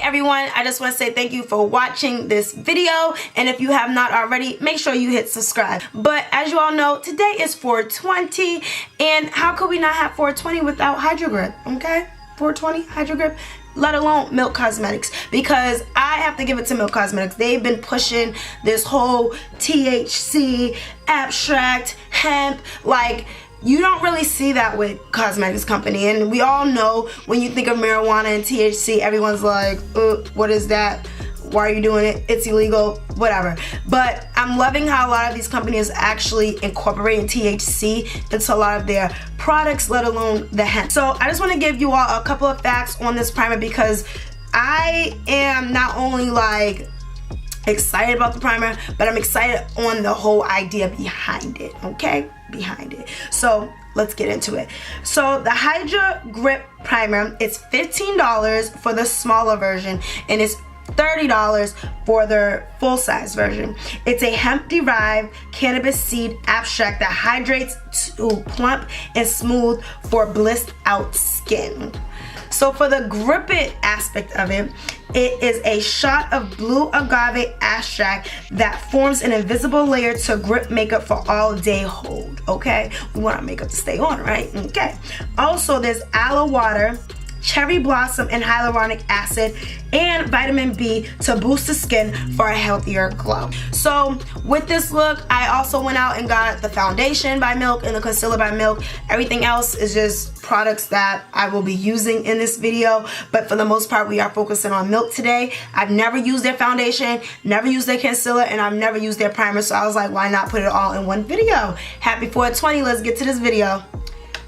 everyone, I just want to say thank you for watching this video, and if you have not already, make sure you hit subscribe. But as you all know, today is 420, and how could we not have 420 without Hydro Grip, okay? 420 Hydro Grip, let alone Milk Cosmetics, because I have to give it to Milk Cosmetics. They've been pushing this whole THC, abstract, hemp, like, you don't really see that with cosmetics company. And we all know when you think of marijuana and THC, everyone's like, what is that? Why are you doing it? It's illegal, whatever. But I'm loving how a lot of these companies actually incorporating THC into a lot of their products, let alone the hemp. So I just want to give you all a couple of facts on this primer, because I am not only like excited about the primer, but I'm excited on the whole idea behind it, okay? Behind it. So let's get into it. So the Hydro Grip primer, it's $15 for the smaller version, and it's $30 for their full-size version. It's a hemp-derived cannabis seed abstract that hydrates to plump and smooth for blissed out skin. So for the grip it aspect of it, it is a shot of blue agave extract that forms an invisible layer to grip makeup for all day hold, okay? We want our makeup to stay on, right? Okay. Also, there's aloe water, cherry blossom, and hyaluronic acid, and vitamin B to boost the skin for a healthier glow. So with this look, I also went out and got the foundation by Milk and the concealer by Milk. Everything else is just products that I will be using in this video, but for the most part we are focusing on Milk today. I've never used their foundation, never used their concealer, and I've never used their primer, so I was like, why not put it all in one video? Happy 420, let's get to this video.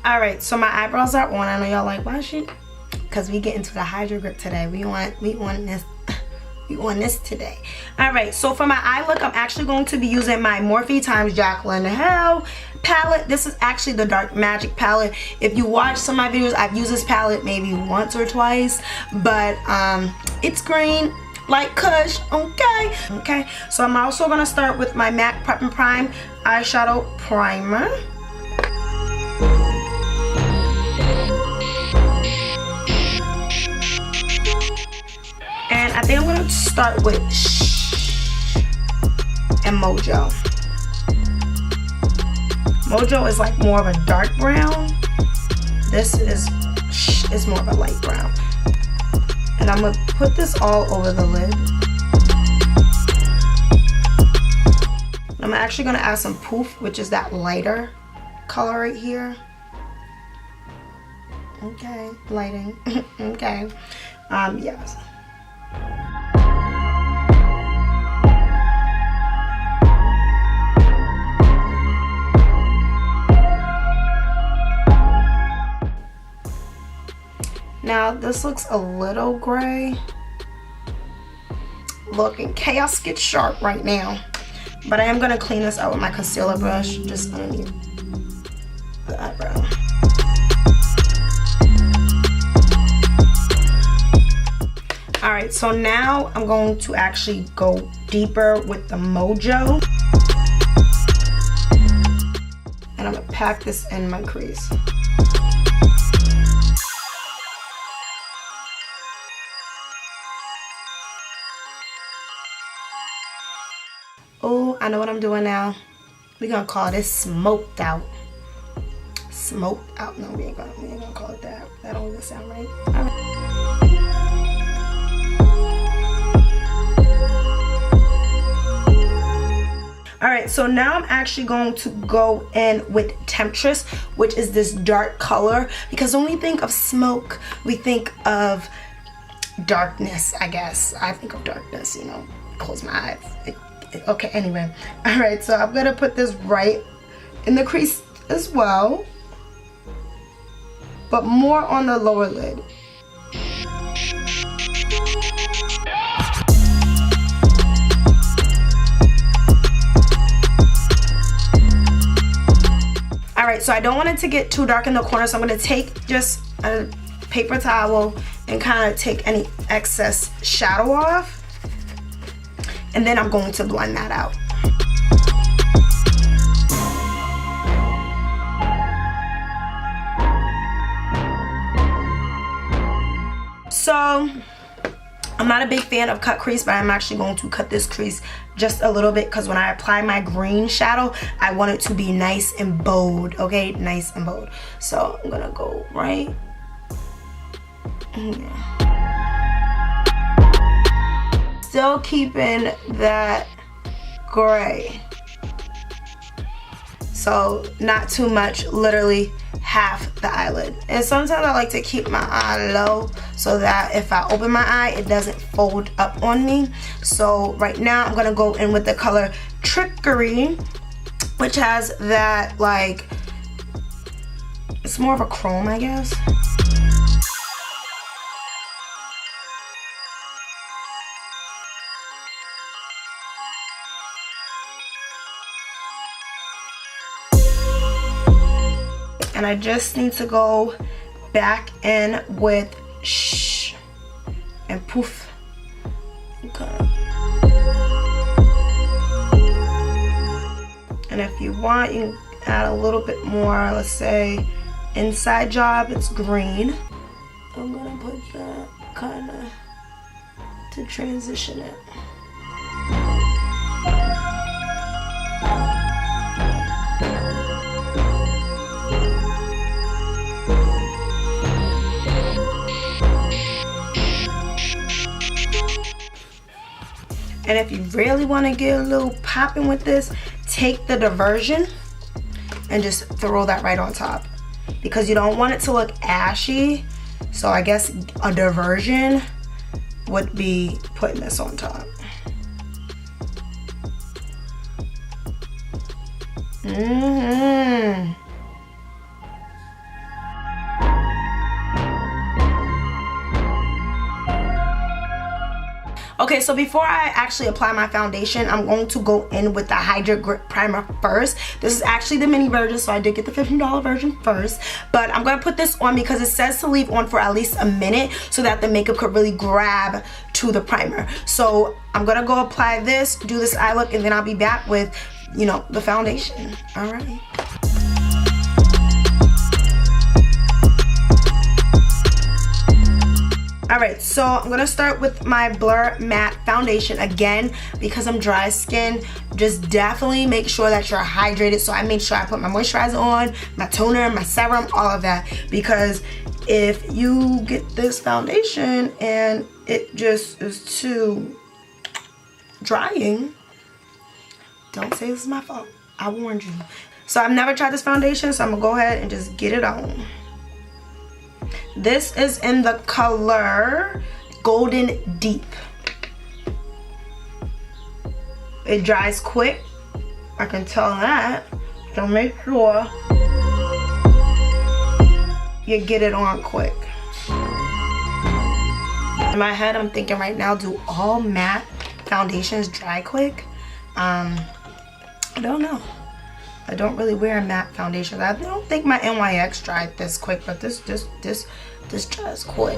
Alright, so my eyebrows are on. I know y'all like, why is she? Because we get into the Hydro Grip today. We want this today. Alright, so for my eye look, I'm actually going to be using my Morphe x Jaclyn Hell palette. This is actually the Dark Magic palette. If you watch some of my videos, I've used this palette maybe once or twice, but it's green like KUSH, okay? So I'm also going to start with my MAC Prep and Prime eyeshadow primer. And I think I'm going to start with and Mojo. Mojo is like more of a dark brown. This is more of a light brown. And I'm going to put this all over the lid. I'm actually going to add some poof, which is that lighter color right here. Okay, lighting. Okay. Yes. Now this looks a little gray. Look, and chaos gets sharp right now. But I am going to clean this out with my concealer brush just underneath the eyebrow. Alright, so now I'm going to actually go deeper with the Mojo. And I'm going to pack this in my crease. Oh, I know what I'm doing now. We're gonna call this smoked out. Smoked out. No, we ain't gonna call it that. That don't even sound right. Alright, so now I'm actually going to go in with Temptress, which is this dark color, because when we think of smoke, we think of darkness, I guess. I think of darkness, you know. Close my eyes. Okay, anyway. Alright, so I'm gonna put this right in the crease as well, but more on the lower lid. Alright, so I don't want it to get too dark in the corner, so I'm going to take just a paper towel and kind of take any excess shadow off. And then I'm going to blend that out. So I'm not a big fan of cut crease, but I'm actually going to cut this crease just a little bit because when I apply my green shadow, I want it to be nice and bold, okay? Nice and bold. So I'm gonna go right here. Still keeping that gray. So not too much, literally half the eyelid. And sometimes I like to keep my eye low so that if I open my eye, it doesn't fold up on me. So right now I'm gonna go in with the color Trickery, which has that, like, it's more of a chrome, I guess. And I just need to go back in with shh and poof. Okay. And if you want, you can add a little bit more. Let's say inside job, it's green. I'm gonna put that kind of to transition it. And if you really want to get a little popping with this, take the diversion and just throw that right on top. Because you don't want it to look ashy. So I guess a diversion would be putting this on top. Okay, so before I actually apply my foundation, I'm going to go in with the Hydra Grip Primer first. This is actually the mini version, so I did get the $15 version first. But I'm going to put this on because it says to leave on for at least a minute so that the makeup could really grab to the primer. So I'm going to go apply this, do this eye look, and then I'll be back with, you know, the foundation. All right. Alright, so I'm going to start with my Blur Matte Foundation again because I'm dry skin. Just definitely make sure that you're hydrated. So I made sure I put my moisturizer on, my toner, my serum, all of that. Because if you get this foundation and it just is too drying, don't say this is my fault. I warned you. So I've never tried this foundation, so I'm going to go ahead and just get it on. This is in the color Golden Deep. It dries quick, I can tell that. So make sure you get it on quick. In my head, I'm thinking right now, do all matte foundations dry quick? I don't know. I don't really wear matte foundation. I don't think my NYX dried this quick, but this dries quick.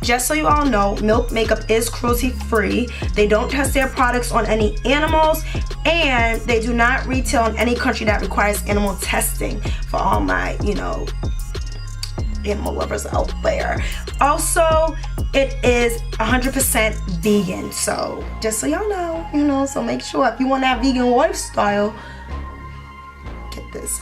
Just so you all know, Milk Makeup is cruelty free. They don't test their products on any animals, and they do not retail in any country that requires animal testing, for all my, you know, animal lovers out there. Also, it is 100% vegan, so just so y'all know, you know, so make sure if you want that vegan lifestyle, get this.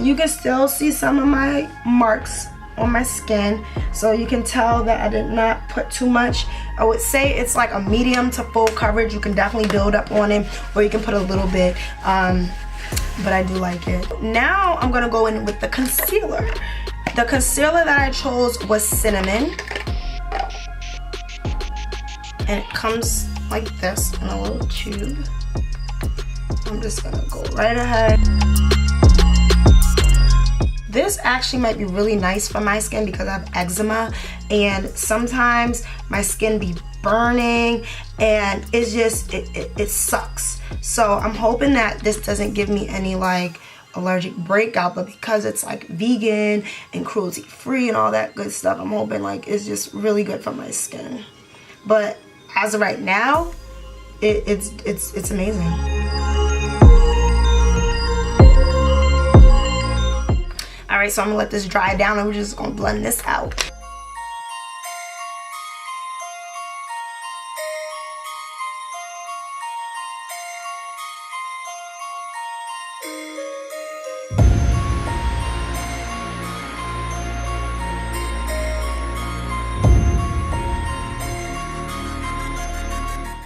You can still see some of my marks on my skin, so you can tell that I did not put too much. I would say it's like a medium to full coverage. You can definitely build up on it, or you can put a little bbit, but I do like it. Now I'm gonna go in with the concealer. The concealer that I chose was Cinnamon, and it comes like this in a little tube. I'm just gonna go right ahead. This actually might be really nice for my skin because I have eczema, and sometimes my skin be burning, and it's just, it sucks. So I'm hoping that this doesn't give me any like allergic breakout, but because it's like vegan and cruelty free and all that good stuff, I'm hoping like it's just really good for my skin. But as of right now, it's amazing. Alright, so I'm gonna let this dry down and we're just gonna blend this out.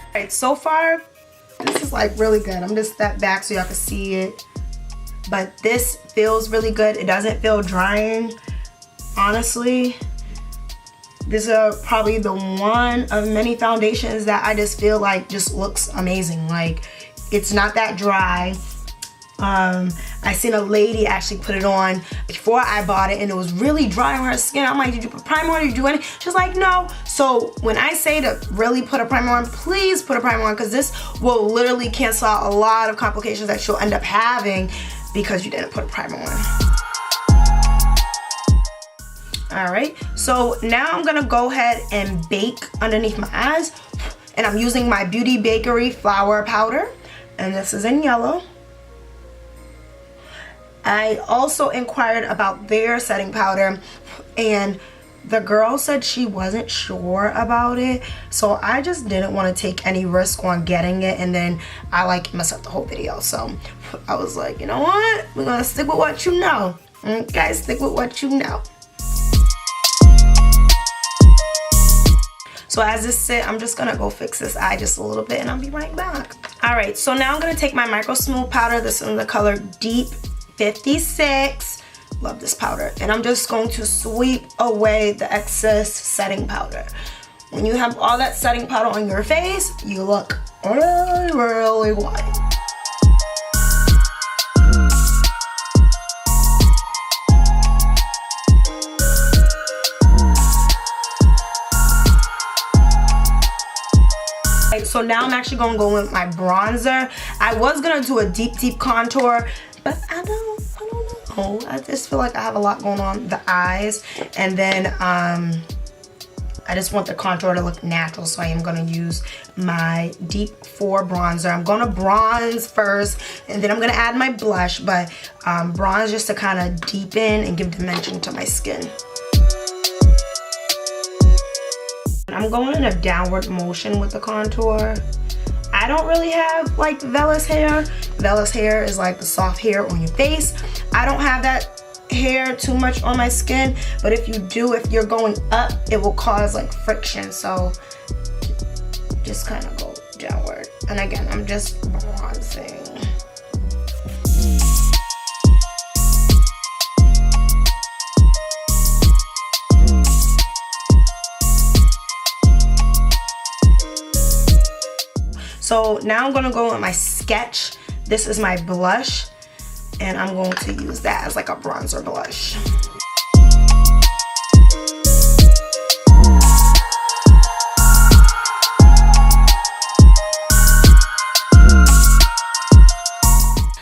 Alright, so far, this is like really good. I'm gonna step back so y'all can see it. But this feels really good. It doesn't feel drying. Honestly, this is probably the one of many foundations that I just feel like just looks amazing. Like, it's not that dry. I seen a lady actually put it on before I bought it and it was really dry on her skin. I'm like, did you put primer on? Did you do anything? She's like, no. So when I say to really put a primer on, please put a primer on, because this will literally cancel out a lot of complications that you'll end up having because you didn't put a primer on. Alright, so now I'm gonna go ahead and bake underneath my eyes, and I'm using my Beauty Bakery flour powder, and this is in yellow. I also inquired about their setting powder, and the girl said she wasn't sure about it, so I just didn't want to take any risk on getting it and then I like mess up the whole video. So I was like, you know what, we're gonna stick with what you know. Okay, stick with what you know. So as this sit, I'm just gonna go fix this eye just a little bit and I'll be right back. Alright, so now I'm gonna take my MicroSmooth powder. This is in the color Deep 56. Love this powder. And I'm just going to sweep away the excess setting powder. When you have all that setting powder on your face, you look really, really white. So now I'm actually gonna go with my bronzer. I was gonna do a deep contour, but I don't know. I just feel like I have a lot going on the eyes, and then I just want the contour to look natural, so I am gonna use my Deep 4 bronzer. I'm gonna bronze first, and then I'm gonna add my blush, but bronze just to kind of deepen and give dimension to my skin. I'm going in a downward motion with the contour. I don't really have like vellus hair. Vellus hair is like the soft hair on your face. I don't have that hair too much on my skin, but if you do, if you're going up, it will cause like friction. So just kind of go downward. And again, I'm just bronzing. So now I'm gonna go with my Sketch. This is my blush, and I'm going to use that as like a bronzer blush.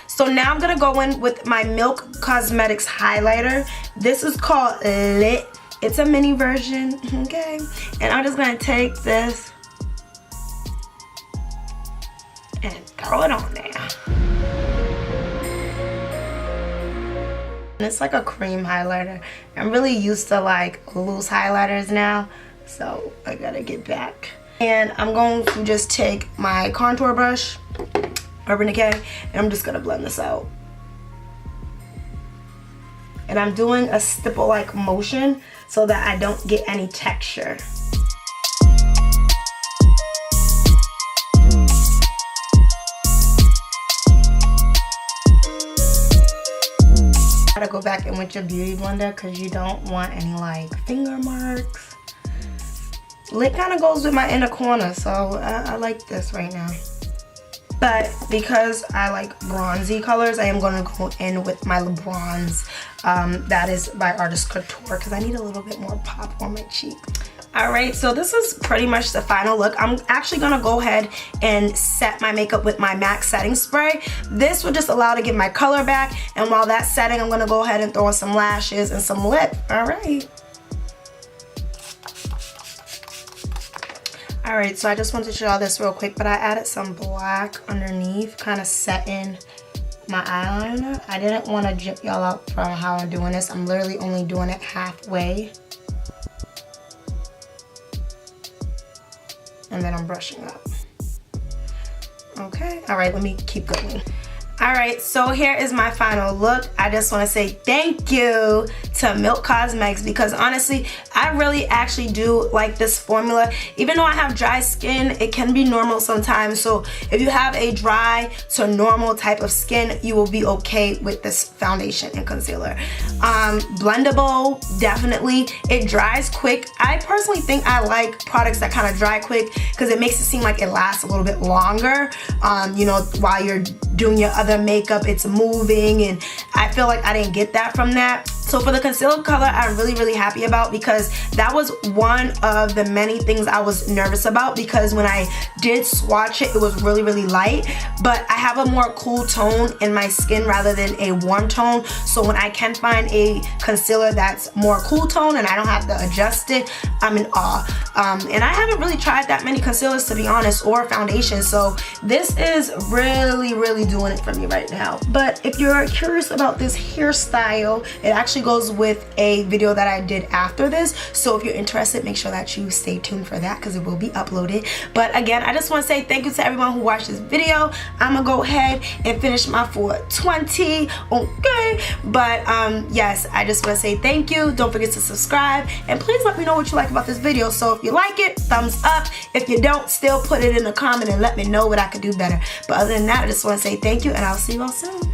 So now I'm gonna go in with my Milk Cosmetics highlighter. This is called Lit. It's a mini version, okay? And I'm just gonna take this and throw it on there. And it's like a cream highlighter. I'm really used to like loose highlighters now, so I gotta get back. And I'm going to just take my contour brush, Urban Decay, and I'm just gonna blend this out. And I'm doing a stipple-like motion so that I don't get any texture. Gotta go back in with your beauty blender because you don't want any like finger marks. Lit kind of goes with my inner corner, so I like this right now. But because I like bronzy colors, I am going to go in with my Bronze. That is by Artist Couture because I need a little bit more pop on my cheek. Alright, so this is pretty much the final look. I'm actually going to go ahead and set my makeup with my MAC setting spray. This will just allow to get my color back, and while that's setting, I'm going to go ahead and throw on some lashes and some lip. Alright. Alright, so I just wanted to show y'all this real quick, but I added some black underneath, kind of setting my eyeliner. I didn't want to jip y'all up for how I'm doing this. I'm literally only doing it halfway. And then I'm brushing up. Okay, all right, let me keep going. All right, so here is my final look. I just want to say thank you to Milk Cosmetics because honestly, I really actually do like this formula. Even though I have dry skin, it can be normal sometimes. So if you have a dry to normal type of skin, you will be okay with this foundation and concealer. Blendable, definitely. It dries quick. I personally think I like products that kind of dry quick because it makes it seem like it lasts a little bit longer. You know, while you're doing your other makeup, it's moving, and I feel like I didn't get that from that. So for the concealer color, I'm really happy about because that was one of the many things I was nervous about because when I did swatch it, it was really light, but I have a more cool tone in my skin rather than a warm tone. So when I can find a concealer that's more cool tone and I don't have to adjust it, I'm in awe. And I haven't really tried that many concealers, to be honest, or foundations. So this is really doing it for me right now. But if you're curious about this hairstyle, it actually goes with a video that I did after this. So if you're interested, make sure that you stay tuned for that because it will be uploaded. But again, I just want to say thank you to everyone who watched this video. I'm gonna go ahead and finish my 420, okay? But yes, I just want to say thank you. Don't forget to subscribe and please let me know what you like about this video. So if you like it, thumbs up. If you don't, still put it in the comment and let me know what I could do better. But other than that, I just want to say thank you and I'll see you all soon.